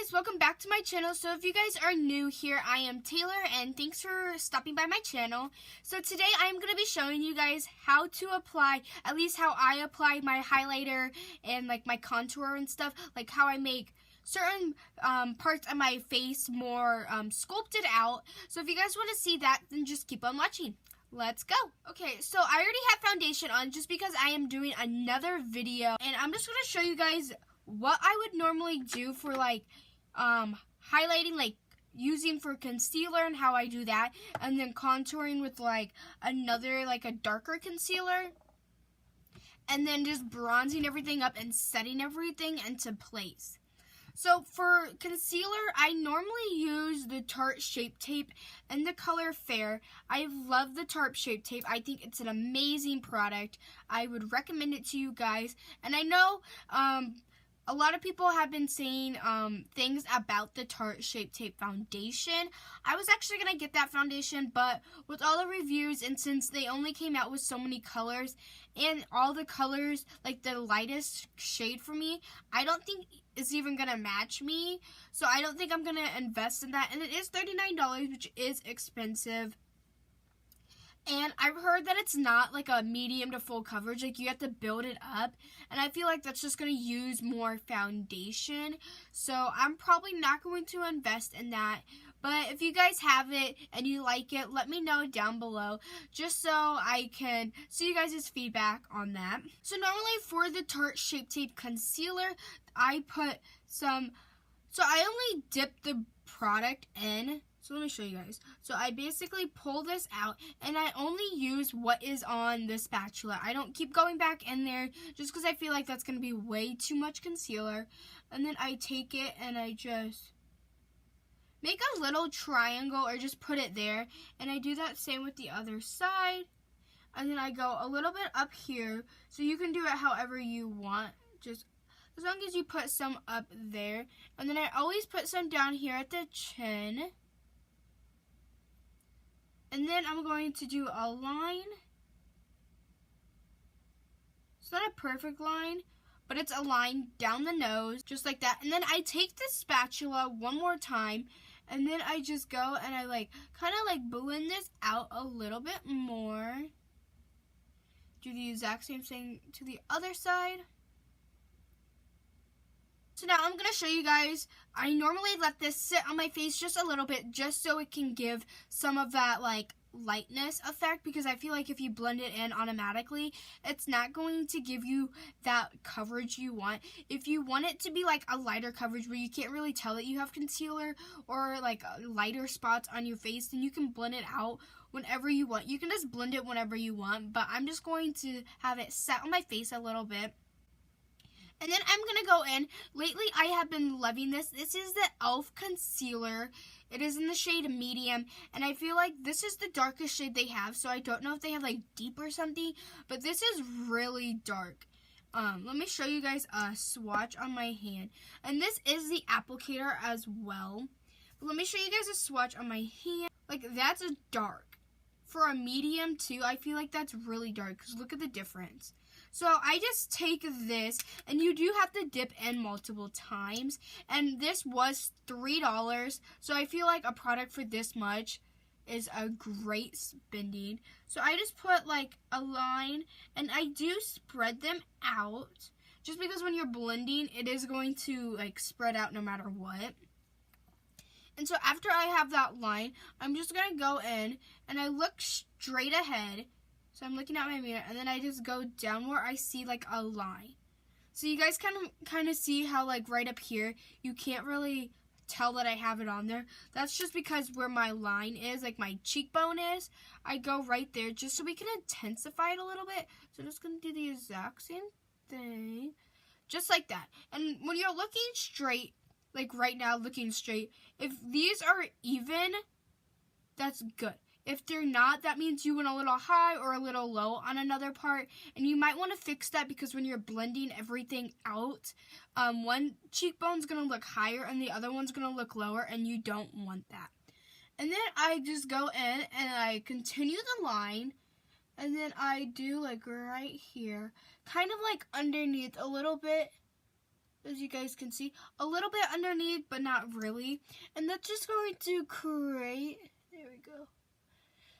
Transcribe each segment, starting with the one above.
guys, welcome back to my channel. So if you guys are new here, I am Taylor and thanks for stopping by my channel. So today I am going to be showing you guys how to apply, at least how I apply my highlighter and like my contour and stuff, like how I make certain parts of my face more sculpted out. So if you guys want to see that, then just keep on watching. Let's go. Okay, so I already have foundation on just because I am doing another video, and I'm just going to show you guys what I would normally do for like highlighting, like using for concealer and how I do that, and then contouring with like another, like a darker concealer, and then just bronzing everything up and setting everything into place. So for concealer, I normally use the Tarte Shape Tape in the color Fair. I love the Tarte Shape Tape. I think it's an amazing product. I would recommend it to you guys. And I know a lot of people have been saying things about the Tarte Shape Tape foundation. I was actually going to get that foundation, but with all the reviews, and since they only came out with so many colors, and all the colors, like the lightest shade for me, I don't think is even going to match me. So I don't think I'm going to invest in that. And it is $39, which is expensive. And I've heard that it's not like a medium to full coverage. Like you have to build it up. And I feel like that's just going to use more foundation. So I'm probably not going to invest in that. But if you guys have it and you like it, let me know down below. Just so I can see you guys' feedback on that. So normally for the Tarte Shape Tape Concealer, I put some... So I only dip the product in. So let me show you guys. So I basically pull this out and I only use what is on the spatula. I don't keep going back in there just because I feel like that's going to be way too much concealer. And then I take it and I just make a little triangle or just put it there. And I do that same with the other side. And then I go a little bit up here. So you can do it however you want. Just as long as you put some up there. And then I always put some down here at the chin. And then I'm going to do a line. It's not a perfect line, but it's a line down the nose, just like that. And then I take the spatula one more time, and then I just go and I like kind of like blend this out a little bit more. Do the exact same thing to the other side. So now I'm going to show you guys, I normally let this sit on my face just a little bit just so it can give some of that like lightness effect, because I feel like if you blend it in automatically, it's not going to give you that coverage you want. If you want it to be like a lighter coverage where you can't really tell that you have concealer or like lighter spots on your face, then you can blend it out whenever you want. You can just blend it whenever you want, but I'm just going to have it set on my face a little bit. And then I'm going to go in. Lately, I have been loving this. This is the e.l.f. concealer. It is in the shade medium. And I feel like this is the darkest shade they have. So I don't know if they have like deep or something. But this is really dark. Let me show you guys a swatch on my hand. And this is the applicator as well. But let me show you guys a swatch on my hand. Like that's a dark. For a medium too, I feel like that's really dark. Because look at the difference. So I just take this, and you do have to dip in multiple times, and this was $3, so I feel like a product for this much is a great spending. So I just put like a line, and I do spread them out, just because when you're blending, it is going to like spread out no matter what. And so after I have that line, I'm just going to go in, and I look straight ahead. So I'm looking at my mirror, and then I just go down where I see like a line. So you guys kind of see how like right up here, you can't really tell that I have it on there. That's just because where my line is, like my cheekbone is, I go right there just so we can intensify it a little bit. So I'm just going to do the exact same thing, just like that. And when you're looking straight, like right now looking straight, if these are even, that's good. If they're not, that means you went a little high or a little low on another part. And you might want to fix that because when you're blending everything out, one cheekbone's going to look higher and the other one's going to look lower, and you don't want that. And then I just go in and I continue the line. And then I do like right here, kind of like underneath a little bit. as you guys can see, a little bit underneath, but not really. And that's just going to create, there we go.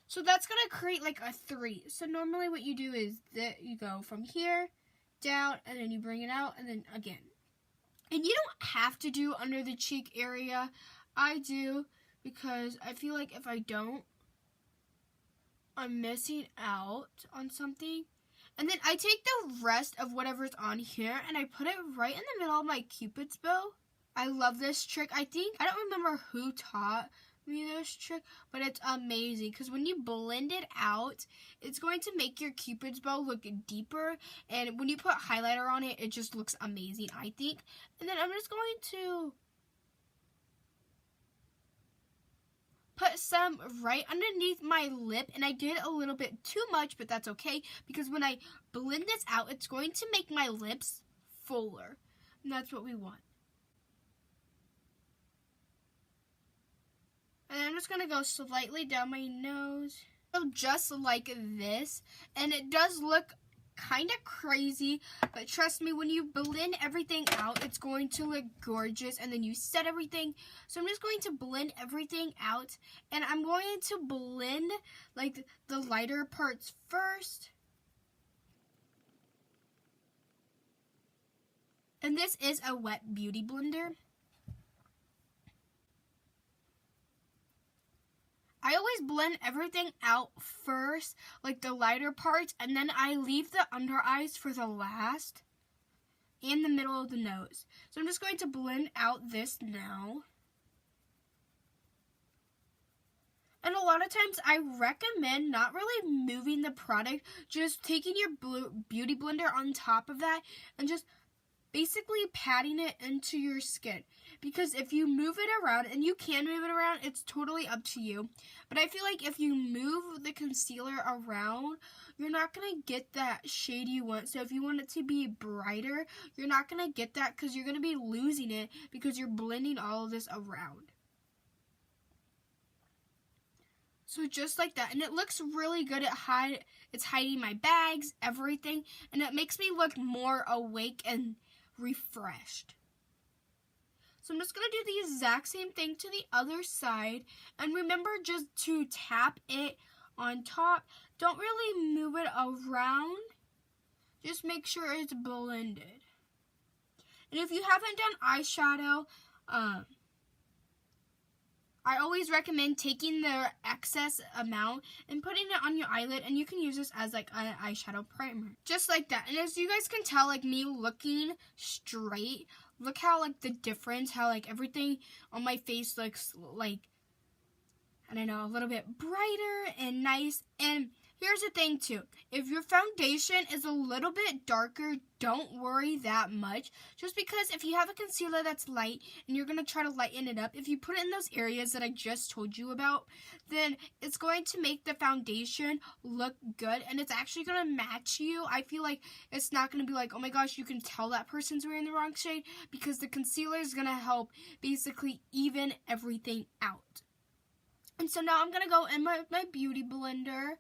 So that's going to create like a 3. So normally what you do is that you go from here down, and then you bring it out, and then again. And you don't have to do under the cheek area. I do, because I feel like if I don't, I'm missing out on something. And then I take the rest of whatever's on here and I put it right in the middle of my Cupid's bow. I love this trick. I don't remember who taught me this trick, but it's amazing because when you blend it out, it's going to make your Cupid's bow look deeper. And when you put highlighter on it, it just looks amazing, I think. And then I'm just going to put some right underneath my lip, and I did a little bit too much, but that's okay, because when I blend this out, it's going to make my lips fuller, and that's what we want. And I'm just going to go slightly down my nose, so just like this, and it does look kind of crazy, but trust me, when you blend everything out, it's going to look gorgeous. And then you set everything, so I'm just going to blend everything out, and I'm going to blend like the lighter parts first. And this is a wet beauty blender. I always blend everything out first, like the lighter parts, and then I leave the under eyes for the last and the middle of the nose. So I'm just going to blend out this now. And a lot of times I recommend not really moving the product, just taking your beauty blender on top of that and just basically patting it into your skin. Because if you move it around, and you can move it around, it's totally up to you. But I feel like if you move the concealer around, you're not going to get that shade you want. So if you want it to be brighter, you're not going to get that because you're going to be losing it because you're blending all of this around. So just like that. And it looks really good. It's hiding my bags, everything. And it makes me look more awake and refreshed. So I'm just going to do the exact same thing to the other side. And remember just to tap it on top. Don't really move it around. Just make sure it's blended. And if you haven't done eyeshadow, I always recommend taking the excess amount and putting it on your eyelid, and you can use this as like an eyeshadow primer. Just like that. And as you guys can tell, like me looking straight, look how like the difference, how like everything on my face looks like, I don't know, a little bit brighter and nice. And here's the thing too, if your foundation is a little bit darker, don't worry that much. Just because if you have a concealer that's light and you're going to try to lighten it up, if you put it in those areas that I just told you about, then it's going to make the foundation look good, and it's actually going to match you. I feel like it's not going to be like, oh my gosh, you can tell that person's wearing the wrong shade, because the concealer is going to help basically even everything out. And so now I'm going to go in my beauty blender,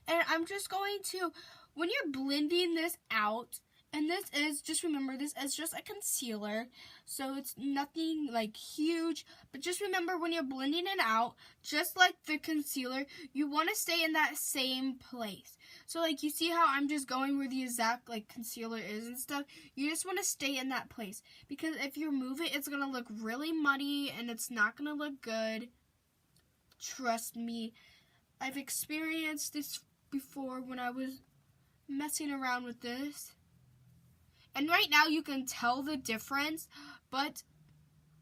and I'm just going to, when you're blending this out, and this is, just remember, this is just a concealer, so it's nothing like huge, but just remember when you're blending it out, just like the concealer, you want to stay in that same place. So like you see how I'm just going where the exact like concealer is and stuff, you just want to stay in that place, because if you move it, it's going to look really muddy, and it's not going to look good. Trust me, I've experienced this before when I was messing around with this. And right now you can tell the difference, but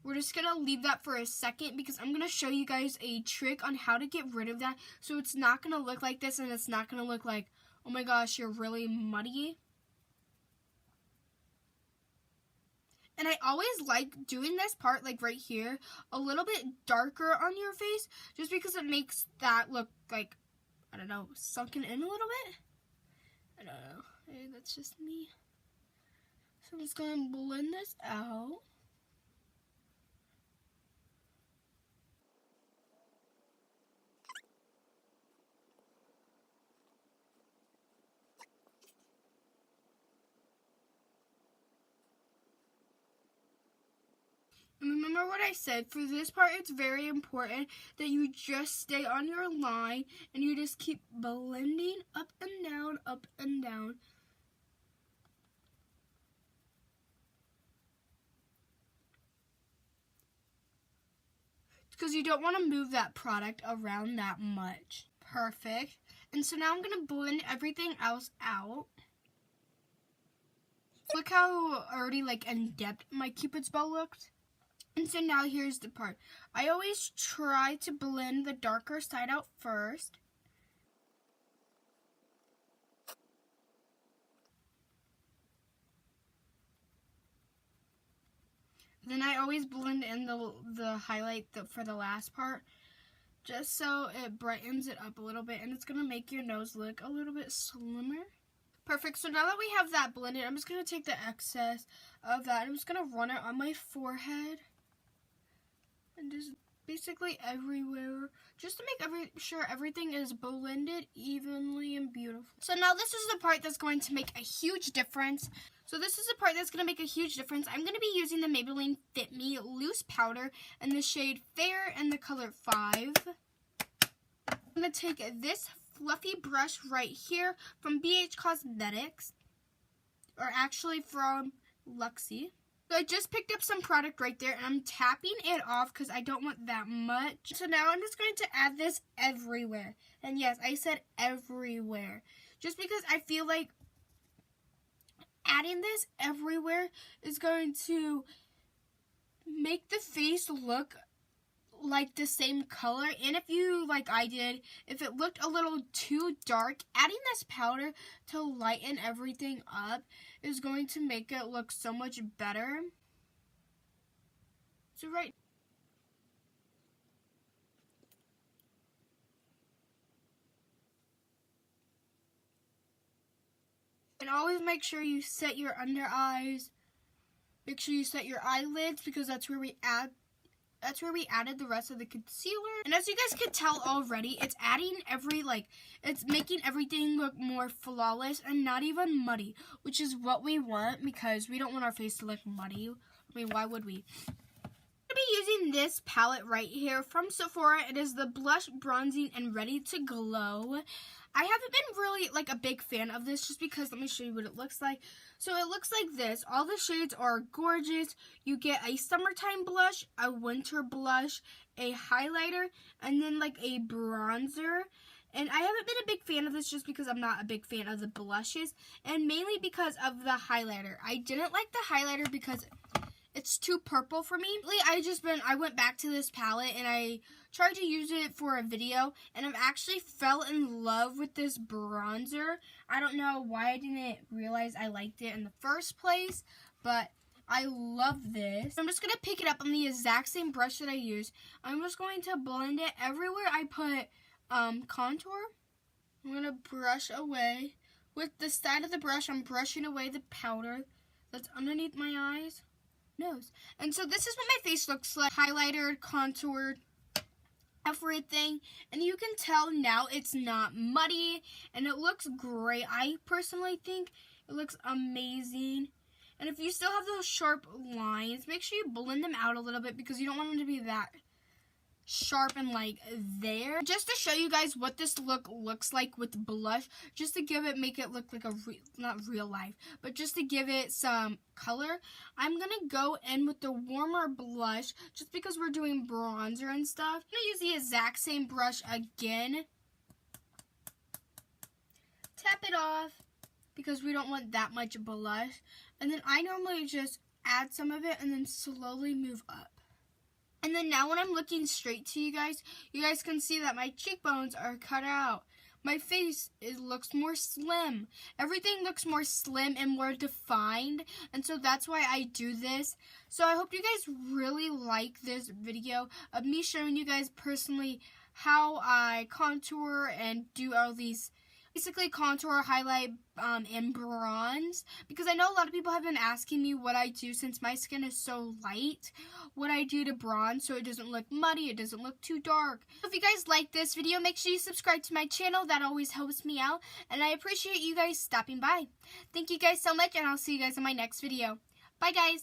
we're just going to leave that for a second because I'm going to show you guys a trick on how to get rid of that so it's not going to look like this, and it's not going to look like, oh my gosh, you're really muddy. And I always like doing this part, like right here, a little bit darker on your face, just because it makes that look like, I don't know, sunken in a little bit. I don't know. Maybe that's just me. So I'm just going to blend this out. And remember what I said, for this part it's very important that you just stay on your line and you just keep blending up and down, up and down. Because you don't want to move that product around that much. Perfect. And so now I'm going to blend everything else out. Look how already like in depth my Cupid's bow looked. And so now here's the part. I always try to blend the darker side out first. Then I always blend in the highlight for the last part, just so it brightens it up a little bit, and it's going to make your nose look a little bit slimmer. Perfect. So now that we have that blended, I'm just going to take the excess of that. I'm just going to run it on my forehead and just basically everywhere, just to make sure everything is blended evenly and beautiful. So now this is the part that's going to make a huge difference. I'm going to be using the Maybelline Fit Me Loose Powder in the shade Fair and the color 5. I'm going to take this fluffy brush right here from BH Cosmetics, or actually from Luxie. So I just picked up some product right there, and I'm tapping it off because I don't want that much. So now I'm just going to add this everywhere. And yes, I said everywhere. Just because I feel like adding this everywhere is going to make the face look like the same color. And if you, like I did, if it looked a little too dark, adding this powder to lighten everything up is going to make it look so much better. So right. And always make sure you set your under eyes. Make sure you set your eyelids, because that's where we added the rest of the concealer. And as you guys can tell already, it's it's making everything look more flawless and not even muddy, which is what we want, because we don't want our face to look muddy. I mean, why would we? I'm going to be using this palette right here from Sephora. It is the Blush Bronzing and Ready to Glow. I haven't been really like a big fan of this, just because, let me show you what it looks like. So it looks like this. All the shades are gorgeous. You get a summertime blush, a winter blush, a highlighter, and then like a bronzer. And I haven't been a big fan of this just because I'm not a big fan of the blushes, and mainly because of the highlighter. I didn't like the highlighter because it's too purple for me. I went back to this palette and I tried to use it for a video, and I've actually fell in love with this bronzer. I don't know why I didn't realize I liked it in the first place, but I love this. I'm just going to pick it up on the exact same brush that I use. I'm just going to blend it everywhere I put contour. I'm going to brush away. With the side of the brush, I'm brushing away the powder that's underneath my eyes. Nose. And so this is what my face looks like. Highlighter, contoured, everything. And you can tell now it's not muddy, and it looks great. I personally think it looks amazing. And if you still have those sharp lines, make sure you blend them out a little bit, because you don't want them to be that sharp and like there. Just to show you guys what this look looks like with blush, just to make it look like not real life, but just to give it some color, I'm gonna go in with the warmer blush, just because we're doing bronzer and stuff. I'm gonna use the exact same brush again, tap it off, because we don't want that much blush, and then I normally just add some of it and then slowly move up. And then now when I'm looking straight to you guys can see that my cheekbones are cut out. My face, it looks more slim. Everything looks more slim and more defined. And so that's why I do this. So I hope you guys really like this video of me showing you guys personally how I contour and do all these, basically contour, highlight, and bronze, because I know a lot of people have been asking me what I do, since my skin is so light, what I do to bronze so it doesn't look muddy, it doesn't look too dark. If you guys like this video, make sure you subscribe to my channel. That always helps me out, and I appreciate you guys stopping by. Thank you guys so much, and I'll see you guys in my next video. Bye guys!